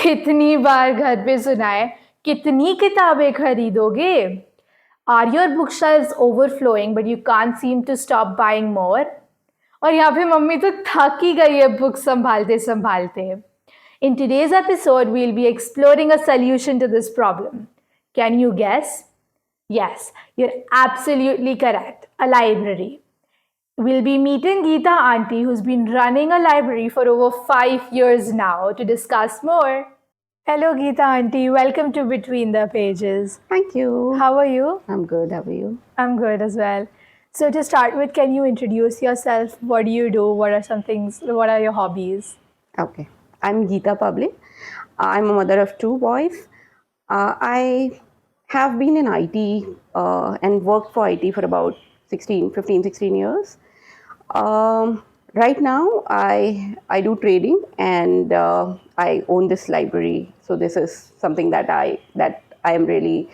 कितनी बार घर पे सुना है, कितनी किताबें खरीदोगे? Are your book shelves overflowing but you can't seem to stop buying more? और यहाँ पे मम्मी तो थक ही गई है बुक संभालते संभालते. In today's episode, we'll be exploring a solution to this problem. Can you guess? Yes, you're absolutely correct. A library. We'll be meeting Geeta Auntie, who's been running a library for over 5 years now, to discuss more. Hello, Geeta Auntie. Welcome to Between the Pages. Thank you. How are you? I'm good. How are you? I'm good as well. So, to start with, can you introduce yourself? What do you do? What are some things? What are your hobbies? Okay. I'm Geeta Pabli. I'm a mother of 2 boys. I have been in IT and worked for IT for about 16 years. Right now, I do trading and I own this library. So this is something that I am really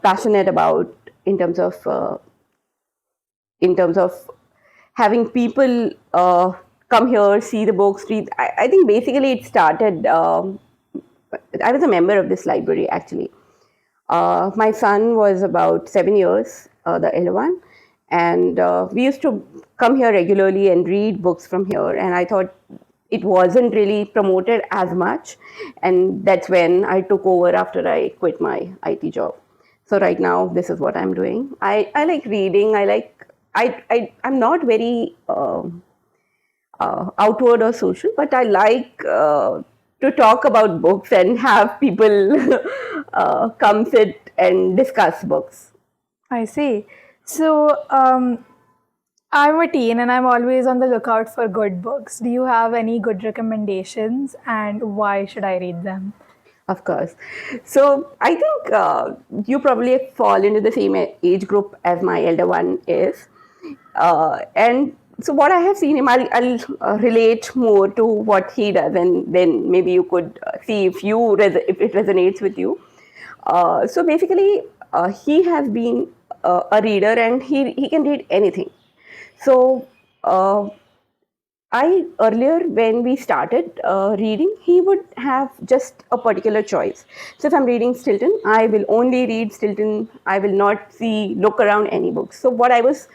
passionate about in terms of having people come here, see the books, read. I think basically it started. I was a member of this library actually. My son was about 7 years, the elder one, and we used to come here regularly and read books from here. And I thought it wasn't really promoted as much, and that's when I took over after I quit my IT job. So right now, this is what I'm doing. I like reading. I'm not very outward or social, but I like to talk about books and have people come sit and discuss books. I see. So, I'm a teen and I'm always on the lookout for good books. Do you have any good recommendations and why should I read them? Of course. So I think you probably fall into the same age group as my elder one is. And so what I have seen him, I'll relate more to what he does, and then maybe you could see if if it resonates with you. So basically, he has been a reader, and he can read anything. So earlier when we started reading, he would have just a particular choice. So if I'm reading Stilton, I will only read Stilton. I will not look around any books. So what I was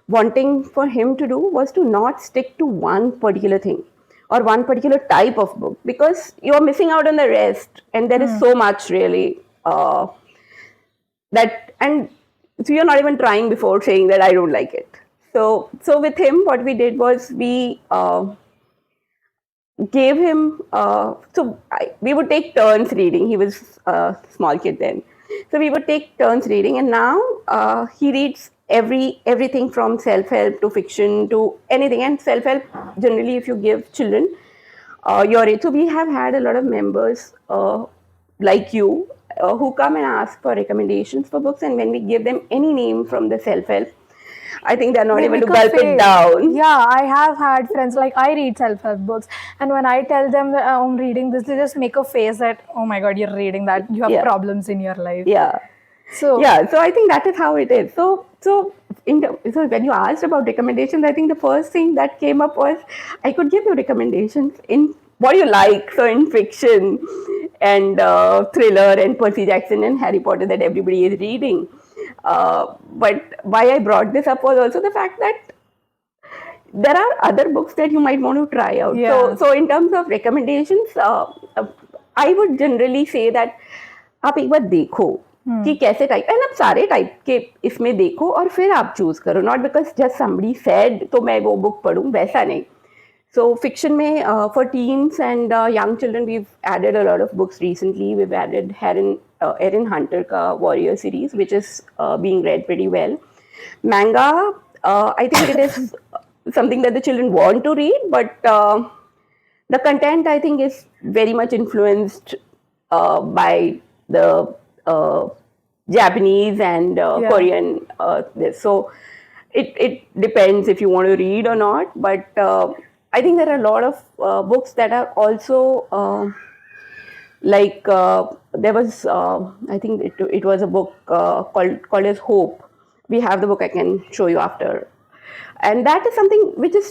wanting for him to do was to not stick to one particular thing or one particular type of book, because you're missing out on the rest, and there is so much really and so you're not even trying before saying that I don't like it. So with him, what we did was we gave him. We would take turns reading. He was a small kid then, so we would take turns reading, and now he reads everything from self-help to fiction to anything. And self-help, generally, if you give children your age, so we have had a lot of members like you who come and ask for recommendations for books, and when we give them any name from the self-help, I think they're not able to gulp it down. Yeah, I have had friends, like I read self-help books, and when I tell them that I'm reading this, they just make a face that, oh my god, you're reading that, you have problems in your life. Yeah. So I think that is how it is. So when you asked about recommendations, I think the first thing that came up was I could give you recommendations in what you like. So in fiction and thriller and Percy Jackson and Harry Potter that everybody is reading. But why I brought this up was also the fact that there are other books that you might want to try out. Yeah. So in terms of recommendations, I would generally say that आप एक बार देखो कि कैसे type, and आप सारे type के इसमें देखो और फिर आप चूज करो. Not because just somebody said तो मैं वो बुक पढूं, वैसा नहीं. सो फिक्शन में for teens and young children we added a lot of books recently. We added Erin Hunter का warrior series which is being read pretty well. Manga, I think it is something that the children want to read, but the content I think is very much influenced by the Japanese and Korean. So it depends if you want to read or not. But I think there are a lot of books that are also there was I think it was a book called as Hope. We have the book, I can show you after, and that is something which is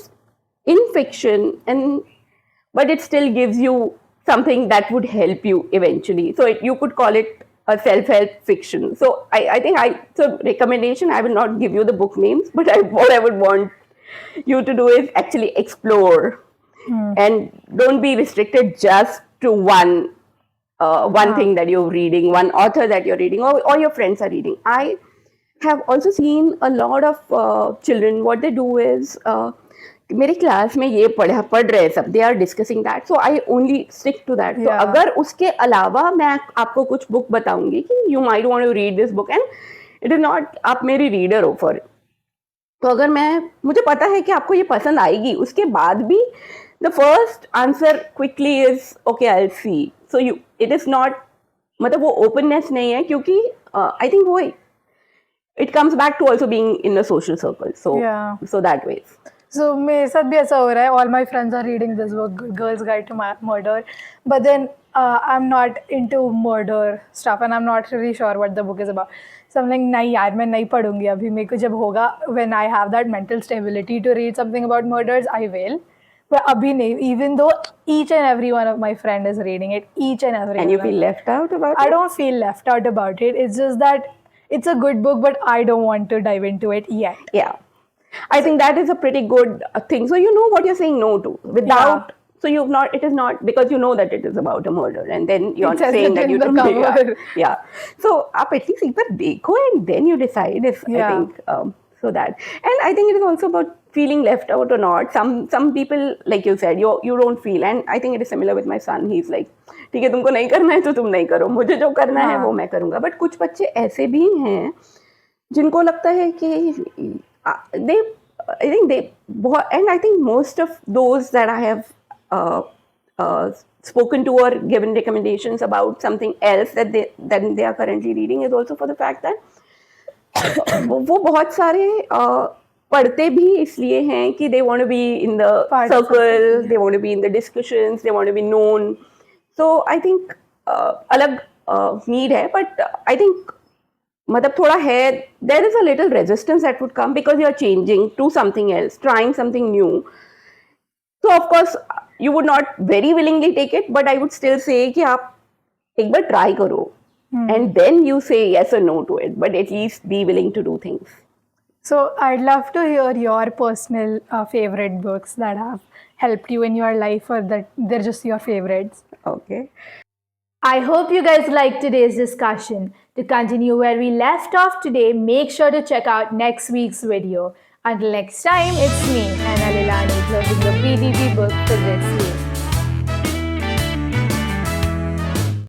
in fiction, but it still gives you something that would help you eventually. So you could call it a self-help fiction. So I think so recommendation, I will not give you the book names, but what I would want you to do is actually explore and don't be restricted just to one thing that you're reading, one author that you're reading, or your friends are reading. I have also seen a lot of children, what they do is मेरे class में ये पढ़ रहे हैं सब, they are discussing that, so I only stick to that. तो अगर उसके अलावा मैं आपको कुछ बुक बताऊंगी कि you might want to read this book and it is not आप मेरी रीडर हो फॉर, तो अगर मुझे पता है कि आपको ये पसंद आएगी, उसके बाद भी the first answer quickly is okay I will see. So you it is not, मतलब वो ओपननेस नहीं है, क्योंकि आई थिंक वो it comes back to also being in a social circle. So that way. So मेरे साथ भी ऐसा हो रहा है. All my friends are reading this book, Girl's Guide to Murder, but then I'm not into murder stuff and I'm not really sure what the book is about. So I'm like, नहीं यार, मैं नहीं पढ़ूंगी अभी. मेरे को जब होगा, when I have that mental stability to read something about murders, I will. But abhi nahi, even though each and every one of my friend is reading it, each and every. And you feel left out about it? I don't feel left out about it. It's just that it's a good book, but I don't want to dive into it yet. Yeah. I think that is a pretty good thing. So you know what you're saying no to without. Yeah. So you've not. It is not because you know that it is about a murder, and then you're saying that you don't. Yeah. So आप at least एक बार देखो and then you decide if I think so that. And I think it is also about feeling left out or not. Some people, like you said, you don't feel, and I think it is similar with my son. He's like, ठीक है, तुमको नहीं करना है तो तुम नहीं करो, मुझे जो करना है वो मैं करूँगा. बट कुछ बच्चे ऐसे भी हैं जिनको लगता है कि I think most of those that I have spoken to or given recommendations about something else that they are currently reading is also for the fact that वो बहुत सारे पढ़ते भी इसलिए हैं कि they want to be in the circle, they want to be in the discussions, they want to be known. So I think अलग need है, but I think मतलब थोड़ा है, there is a little resistance that would come because you are changing to something else, trying something new. So of course you would not very willingly take it, but I would still say कि आप एक बार try करो and then you say yes or no to it, but at least be willing to do things. So I'd love to hear your personal favorite books that have helped you in your life, or that they're just your favorites. Okay. I hope you guys liked today's discussion. To continue where we left off today, make sure to check out next week's video. Until next time, it's me, Anna Lilani, closing the PDP